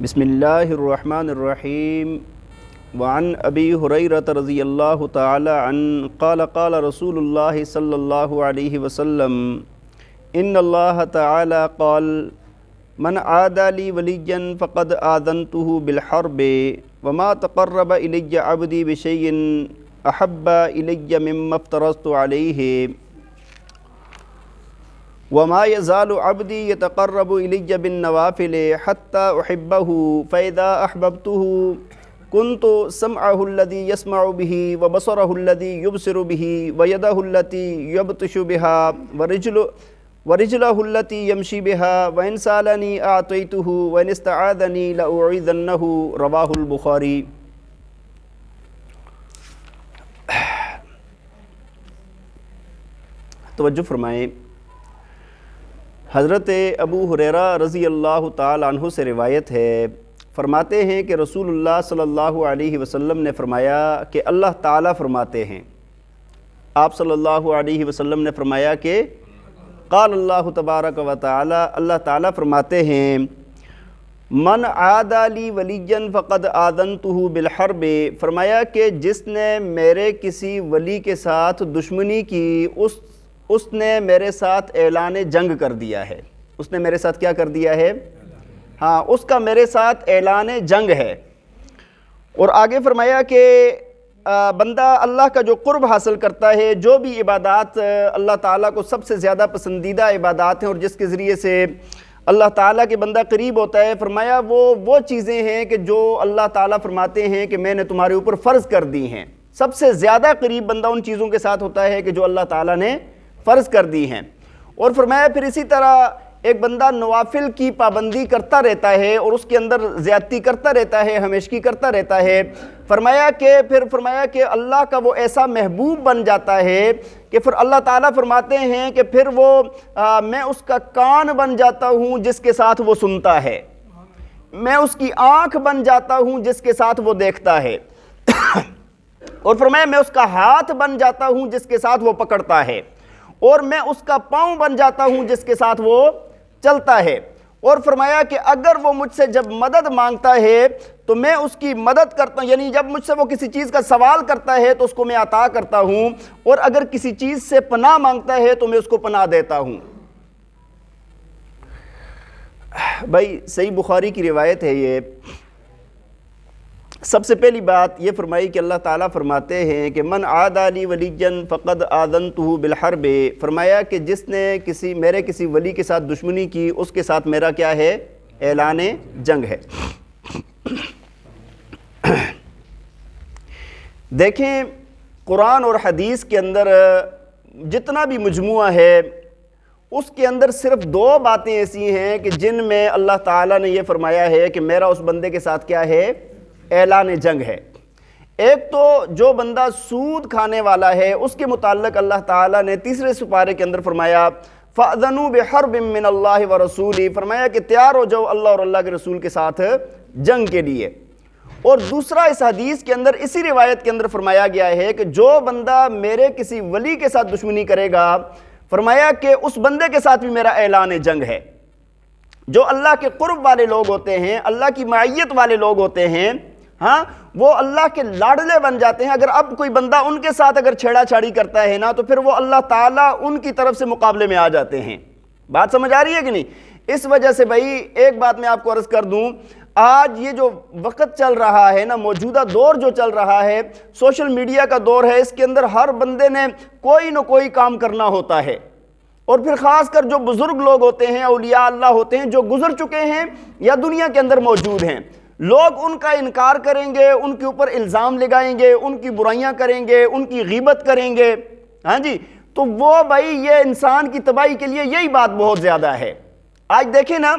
بسم اللہ الرحمن الرحیم وعن ابی ہریرہ رضی اللہ تعالی عنہ قال قال رسول اللہ صلی اللہ علیہ وسلم ان اللہ تعالی قال من عادى لي وليا فقد آذنته بالحرب وما تقرب إلي عبدي بشيء أحب إلي مما افترضت عليه وما يزال عبدي يتقرب إلي بالنوافل حتى أحبه فإذا أحببته كنت سمعه الذي يسمع به وبصره الذي يبصر به ويده التي يبطش بها ورجله التي يمشي بها وإن سألني أعطيته وإن استعاذني لأعيذنه رواه البخاری۔ توجہ فرمائیں، حضرت ابو ہریرہ رضی اللہ تعالی عنہ سے روایت ہے، فرماتے ہیں کہ رسول اللہ صلی اللہ علیہ وسلم نے فرمایا کہ اللہ تعالیٰ فرماتے ہیں، آپ صلی اللہ علیہ وسلم نے فرمایا کہ قال اللہ تبارک و تعالی، اللہ تعالیٰ فرماتے ہیں من عادى لی ولیا فقد آذنته بالحرب، فرمایا کہ جس نے میرے کسی ولی کے ساتھ دشمنی کی اس نے میرے ساتھ اعلان جنگ کر دیا ہے۔ اس نے میرے ساتھ کیا کر دیا ہے؟ ہاں، اس کا میرے ساتھ اعلان جنگ ہے۔ اور آگے فرمایا کہ بندہ اللہ کا جو قرب حاصل کرتا ہے، جو بھی عبادات اللہ تعالیٰ کو سب سے زیادہ پسندیدہ عبادات ہیں اور جس کے ذریعے سے اللہ تعالیٰ کے بندہ قریب ہوتا ہے، فرمایا وہ چیزیں ہیں کہ جو اللہ تعالیٰ فرماتے ہیں کہ میں نے تمہارے اوپر فرض کر دی ہیں۔ سب سے زیادہ قریب بندہ ان چیزوں کے ساتھ ہوتا ہے کہ جو اللہ تعالیٰ نے فرض کر دی ہیں۔ اور فرمایا پھر اسی طرح ایک بندہ نوافل کی پابندی کرتا رہتا ہے اور اس کے اندر زیادتی کرتا رہتا ہے، ہمیشگی کرتا رہتا ہے، فرمایا کہ اللہ کا وہ ایسا محبوب بن جاتا ہے کہ پھر اللہ تعالیٰ فرماتے ہیں کہ پھر وہ میں اس کا کان بن جاتا ہوں جس کے ساتھ وہ سنتا ہے، میں اس کی آنکھ بن جاتا ہوں جس کے ساتھ وہ دیکھتا ہے، اور فرمایا میں اس کا ہاتھ بن جاتا ہوں جس کے ساتھ وہ پکڑتا ہے، اور میں اس کا پاؤں بن جاتا ہوں جس کے ساتھ وہ چلتا ہے۔ اور فرمایا کہ اگر وہ مجھ سے جب مدد مانگتا ہے تو میں اس کی مدد کرتا ہوں، یعنی جب مجھ سے وہ کسی چیز کا سوال کرتا ہے تو اس کو میں عطا کرتا ہوں، اور اگر کسی چیز سے پناہ مانگتا ہے تو میں اس کو پناہ دیتا ہوں۔ بھائی صحیح بخاری کی روایت ہے یہ۔ سب سے پہلی بات یہ فرمائی کہ اللہ تعالیٰ فرماتے ہیں کہ من عادى لی ولیا فقد آذنته بالحرب، فرمایا کہ جس نے میرے کسی ولی کے ساتھ دشمنی کی اس کے ساتھ میرا کیا ہے؟ اعلان جنگ ہے۔ دیکھیں قرآن اور حدیث کے اندر جتنا بھی مجموعہ ہے اس کے اندر صرف دو باتیں ایسی ہیں کہ جن میں اللہ تعالیٰ نے یہ فرمایا ہے کہ میرا اس بندے کے ساتھ کیا ہے؟ اعلان جنگ ہے۔ ایک تو جو بندہ سود کھانے والا ہے اس کے متعلق اللہ تعالیٰ نے تیسرے سپارے کے اندر فرمایا فَأْذَنُوا بِحَرْبٍ مِّنَ اللَّهِ وَرَسُولِهِ، فرمایا کہ تیار ہو جاؤ اللہ اور اللہ کے رسول کے ساتھ جنگ کے لیے۔ اور دوسرا اس حدیث کے اندر اسی روایت کے اندر فرمایا گیا ہے کہ جو بندہ میرے کسی ولی کے ساتھ دشمنی کرے گا، فرمایا کہ اس بندے کے ساتھ بھی میرا اعلان جنگ ہے۔ جو اللہ کے قرب والے لوگ ہوتے ہیں، اللہ کی معیت والے لوگ ہوتے ہیں، ہاں وہ اللہ کے لاڈلے بن جاتے ہیں۔ اگر اب کوئی بندہ ان کے ساتھ اگر چھیڑا چھاڑی کرتا ہے نا تو پھر وہ اللہ تعالیٰ ان کی طرف سے مقابلے میں آ جاتے ہیں۔ بات سمجھ آ رہی ہے کہ نہیں؟ اس وجہ سے بھائی ایک بات میں آپ کو عرض کر دوں، آج یہ جو وقت چل رہا ہے نا، موجودہ دور جو چل رہا ہے، سوشل میڈیا کا دور ہے، اس کے اندر ہر بندے نے کوئی نہ کوئی کام کرنا ہوتا ہے، اور پھر خاص کر جو بزرگ لوگ ہوتے ہیں، اولیاء اللہ ہوتے ہیں، جو گزر چکے ہیں یا دنیا کے اندر موجود ہیں، لوگ ان کا انکار کریں گے، ان کے اوپر الزام لگائیں گے، ان کی برائیاں کریں گے، ان کی غیبت کریں گے، ہاں جی، تو وہ بھائی یہ انسان کی تباہی کے لیے یہی بات بہت زیادہ ہے۔ آج دیکھیں نا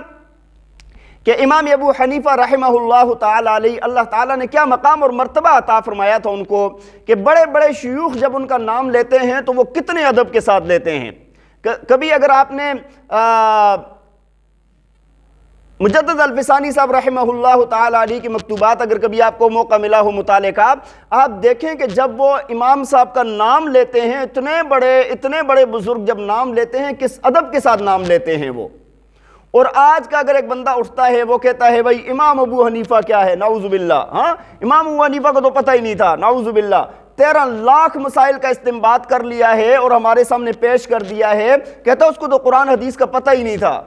کہ امام ابو حنیفہ رحمہ اللہ تعالی علیہ، اللہ تعالیٰ نے کیا مقام اور مرتبہ عطا فرمایا تھا ان کو کہ بڑے بڑے شیوخ جب ان کا نام لیتے ہیں تو وہ کتنے ادب کے ساتھ لیتے ہیں۔ کبھی اگر آپ نے مجدد الفسانی صاحب رحمہ اللہ تعالی علیہ کی مکتوبات اگر کبھی آپ کو موقع ملا ہو مطالعے کا، آپ دیکھیں کہ جب وہ امام صاحب کا نام لیتے ہیں، اتنے بڑے بزرگ جب نام لیتے ہیں کس ادب کے ساتھ نام لیتے ہیں، اور آج کا اگر ایک بندہ اٹھتا ہے وہ کہتا ہے بھائی امام ابو حنیفہ کیا ہے، نعوذ باللہ، ہاں امام ابو حنیفہ کو تو پتہ ہی نہیں تھا، نعوذ باللہ، 13 لاکھ مسائل کا استنباط کر لیا ہے اور ہمارے سامنے پیش کر دیا ہے، کہتا ہے اس کو تو قرآن حدیث کا پتہ ہی نہیں تھا۔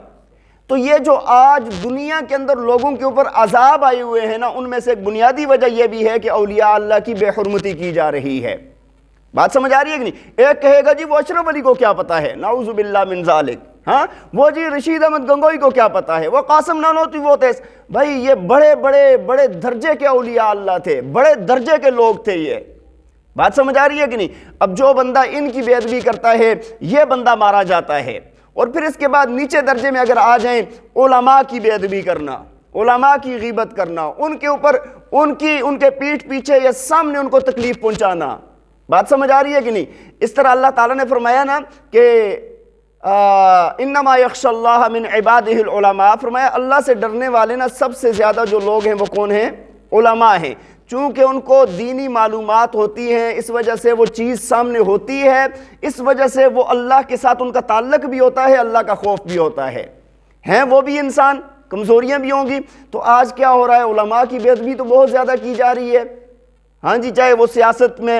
تو یہ جو آج دنیا کے اندر لوگوں کے اوپر عذاب آئے ہوئے ہیں نا، ان میں سے ایک بنیادی وجہ یہ بھی ہے کہ اولیاء اللہ کی بے حرمتی کی جا رہی ہے۔ بات سمجھ آ رہی ہے کہ نہیں؟ ایک کہے گا جی وہ اشرف علی کو کیا پتا ہے، نعوذ باللہ من ذالک، ہاں وہ جی رشید احمد گنگوئی کو کیا پتا ہے، وہ قاسم نانوتوی، وہ تیس، بھائی یہ بڑے بڑے بڑے درجے کے اولیاء اللہ تھے، بڑے درجے کے لوگ تھے یہ۔ بات سمجھ آ رہی ہے کہ نہیں؟ اب جو بندہ ان کی بے ادبی کرتا ہے یہ بندہ مارا جاتا ہے۔ اور پھر اس کے بعد نیچے درجے میں اگر آ جائیں، علماء کی بے ادبی کرنا، علماء کی غیبت کرنا، ان کے اوپر ان کے پیٹھ پیچھے یا سامنے ان کو تکلیف پہنچانا۔ بات سمجھ آ رہی ہے کہ نہیں؟ اس طرح اللہ تعالیٰ نے فرمایا نا کہ انما یخشی اللہ من عبادہ العلماء، فرمایا اللہ سے ڈرنے والے نا سب سے زیادہ جو لوگ ہیں وہ کون ہیں؟ علماء ہیں۔ چونکہ ان کو دینی معلومات ہوتی ہیں، اس وجہ سے وہ چیز سامنے ہوتی ہے، اس وجہ سے وہ اللہ کے ساتھ ان کا تعلق بھی ہوتا ہے، اللہ کا خوف بھی ہوتا ہے۔ ہیں وہ بھی انسان، کمزوریاں بھی ہوں گی۔ تو آج کیا ہو رہا ہے؟ علماء کی بے ادبی تو بہت زیادہ کی جا رہی ہے، ہاں جی، چاہے وہ سیاست میں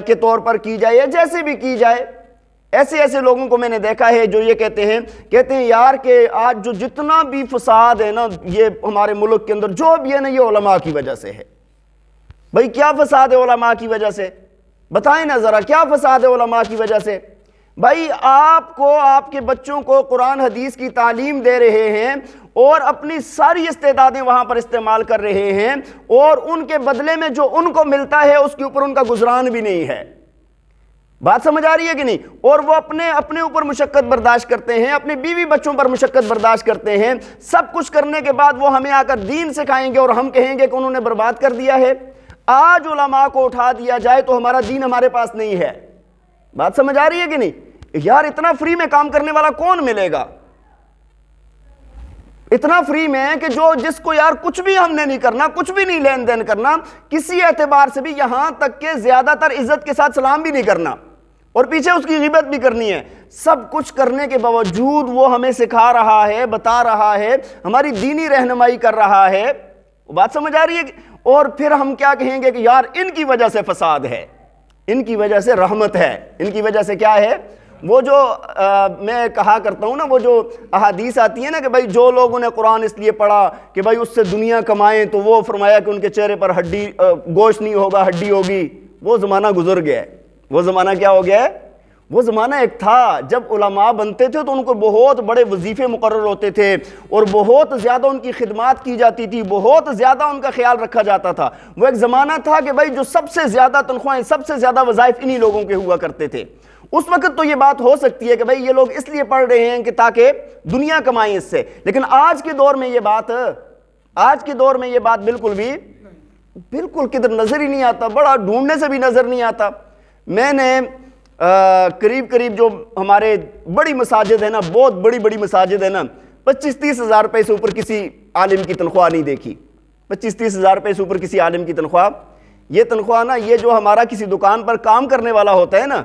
کے طور پر کی جائے یا جیسے بھی کی جائے۔ ایسے لوگوں کو میں نے دیکھا ہے جو یہ کہتے ہیں یار کہ آج جو جتنا بھی فساد ہے نا یہ ہمارے ملک کے اندر جو بھی ہے نا یہ علماء کی وجہ سے ہے۔ بھائی کیا فساد ہے علماء کی وجہ سے؟ بتائیں نا ذرا، کیا فساد ہے علماء کی وجہ سے؟ بھائی آپ کو، آپ کے بچوں کو قرآن حدیث کی تعلیم دے رہے ہیں اور اپنی ساری استعدادیں وہاں پر استعمال کر رہے ہیں، اور ان کے بدلے میں جو ان کو ملتا ہے اس کے اوپر ان کا گزران بھی نہیں ہے۔ بات سمجھ آ رہی ہے کہ نہیں؟ اور وہ اپنے اوپر مشقت برداشت کرتے ہیں، اپنے بیوی بچوں پر مشقت برداشت کرتے ہیں، سب کچھ کرنے کے بعد وہ ہمیں آ کر دین سکھائیں گے اور ہم کہیں گے کہ انہوں نے برباد کر دیا ہے۔ آج علماء کو اٹھا دیا جائے تو ہمارا دین ہمارے پاس نہیں ہے۔ بات سمجھ آ رہی ہے کہ نہیں؟ یار اتنا فری میں کام کرنے والا کون ملے گا؟ اتنا فری میں کہ جس کو یار کچھ بھی ہم نے نہیں کرنا، کچھ بھی نہیں لین دین کرنا کسی اعتبار سے بھی، یہاں تک کہ زیادہ تر عزت کے ساتھ سلام بھی نہیں کرنا اور پیچھے اس کی غیبت بھی کرنی ہے۔ سب کچھ کرنے کے باوجود وہ ہمیں سکھا رہا ہے، بتا رہا ہے، ہماری دینی رہنمائی کر رہا ہے۔ بات سمجھ آ رہی ہے؟ اور پھر ہم کیا کہیں گے کہ یار ان کی وجہ سے فساد ہے، ان کی وجہ سے رحمت ہے، ان کی وجہ سے کیا ہے؟ وہ جو میں کہا کرتا ہوں نا، وہ جو احادیث آتی ہے نا کہ بھائی جو لوگوں نے قرآن اس لیے پڑھا کہ بھائی اس سے دنیا کمائیں، تو وہ فرمایا کہ ان کے چہرے پر گوشت نہیں ہوگا، ہڈی ہوگی۔ وہ زمانہ گزر گیا ہے۔ وہ زمانہ کیا ہو گیا ہے؟ وہ زمانہ ایک تھا جب علماء بنتے تھے تو ان کو بہت بڑے وظیفے مقرر ہوتے تھے اور بہت زیادہ ان کی خدمات کی جاتی تھی، بہت زیادہ ان کا خیال رکھا جاتا تھا۔ وہ ایک زمانہ تھا کہ بھائی جو سب سے زیادہ تنخواہیں، سب سے زیادہ وظائف انہی لوگوں کے ہوا کرتے تھے۔ اس وقت تو یہ بات ہو سکتی ہے کہ بھائی یہ لوگ اس لیے پڑھ رہے ہیں کہ تاکہ دنیا کمائیں اس سے، لیکن آج کے دور میں یہ بات بالکل کدھر نظر ہی نہیں آتا، بڑا ڈھونڈنے سے بھی نظر نہیں آتا۔ میں نے قریب جو ہمارے بڑی مساجد ہے نا، بہت بڑی مساجد ہے نا، 25-30 ہزار روپے سے اوپر کسی عالم کی تنخواہ نہیں دیکھی۔ 25-30 ہزار روپے سے اوپر کسی عالم کی تنخواہ، یہ تنخواہ نا، یہ جو ہمارا کسی دکان پر کام کرنے والا ہوتا ہے نا،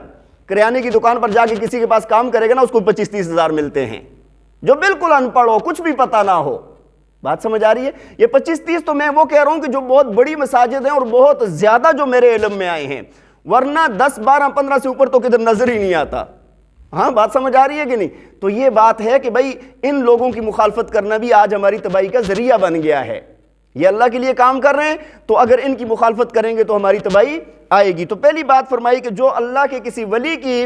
کریانے کی دکان پر جا کے کسی کے پاس کام کرے گا نا، اس کو 25-30 ہزار ملتے ہیں، جو بالکل ان پڑھ ہو، کچھ بھی پتہ نہ ہو۔ بات سمجھ آ رہی ہے؟ یہ 25-30 تو میں وہ کہہ رہا ہوں کہ جو بہت بڑی مساجد ہیں اور بہت زیادہ جو میرے علم میں آئے ہیں، ورنہ 10, 12, 15 سے اوپر تو کدھر نظر ہی نہیں آتا۔ ہاں بات سمجھ آ رہی ہے کہ نہیں؟ تو یہ بات ہے کہ بھائی ان لوگوں کی مخالفت کرنا بھی آج ہماری تباہی کا ذریعہ بن گیا ہے۔ یہ اللہ کے لیے کام کر رہے ہیں تو اگر ان کی مخالفت کریں گے تو ہماری تباہی آئے گی۔ تو پہلی بات فرمائی کہ جو اللہ کے کسی ولی کی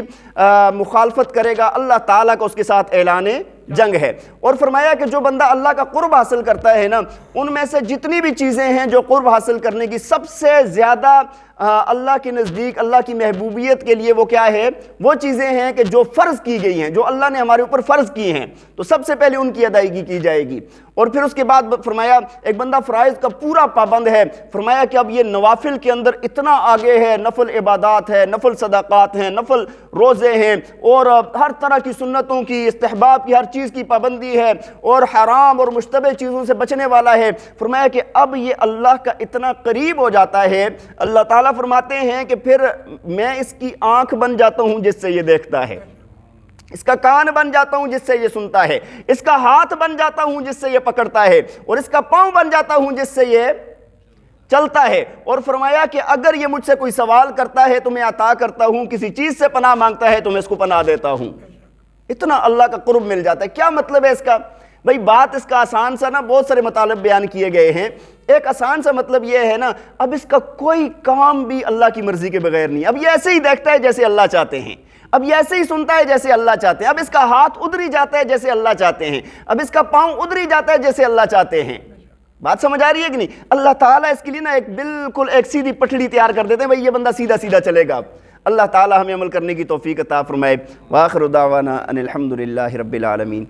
مخالفت کرے گا، اللہ تعالیٰ کا اس کے ساتھ اعلان جنگ ہے۔ اور فرمایا کہ جو بندہ اللہ کا قرب حاصل کرتا ہے نا، ان میں سے جتنی بھی چیزیں ہیں جو قرب حاصل کرنے کی سب سے زیادہ اللہ کے نزدیک، اللہ کی محبوبیت کے لیے وہ کیا ہے؟ وہ چیزیں ہیں کہ جو فرض کی گئی ہیں، جو اللہ نے ہمارے اوپر فرض کی ہیں، تو سب سے پہلے ان کی ادائیگی کی جائے گی۔ اور پھر اس کے بعد فرمایا ایک بندہ فرائض کا پورا پابند ہے، فرمایا کہ اب یہ نوافل کے اندر اتنا آگے ہے، نفل عبادات ہے، نفل صدقات ہیں، نفل روزے ہیں، اور ہر طرح کی سنتوں کی، استحباب کی، ہر چیز کی پابندی ہے، اور حرام اور مشتبہ چیزوں سے بچنے والا ہے۔ فرمایا کہ اب یہ اللہ کا اتنا قریب ہو جاتا ہے، اللہ تعالیٰ فرماتے ہیں کہ پھر میں اس کی آنکھ بن جاتا ہوں جس سے یہ دیکھتا ہے۔ اس کا کان بن جاتا ہوں جس سے یہ سنتا ہے، اس کا ہاتھ بن جاتا ہوں جس سے یہ پکڑتا ہے، اور اس کا پاؤں بن جاتا ہوں جس سے یہ چلتا ہے۔ اور فرمایا کہ اگر یہ مجھ سے کوئی سوال کرتا ہے تو میں عطا کرتا ہوں، کسی چیز سے پناہ مانگتا ہے تو میں اس کو پناہ دیتا ہوں۔ اتنا اللہ کا قرب مل جاتا ہے۔ کیا مطلب ہے اس کا؟ بھئی بات اس کا آسان سا نا، بہت سارے مطالب بیان کیے گئے ہیں۔ ایک آسان سا مطلب یہ ہے نا، اب اس کا کوئی کام بھی اللہ کی مرضی کے بغیر نہیں، اب یہ ایسے ہی دیکھتا ہے جیسے اللہ چاہتے ہیں، اب یہ ایسے ہی سنتا ہے جیسے اللہ چاہتے ہیں، اب اس کا ہاتھ ادھر ہی جاتا ہے جیسے اللہ چاہتے ہیں، اب اس کا پاؤں ادھر ہی جاتا ہے جیسے اللہ چاہتے ہیں۔ بات سمجھ آ رہی ہے کہ نہیں؟ اللہ تعالیٰ اس کے لیے نا ایک بالکل ایک سیدھی پٹڑی تیار کر دیتے ہیں، بھئی یہ بندہ سیدھا سیدھا چلے گا۔ اللہ تعالیٰ ہمیں عمل کرنے کی توفیق عطا فرمائے۔ وآخر دعوانا ان الحمد للہ رب العالمین۔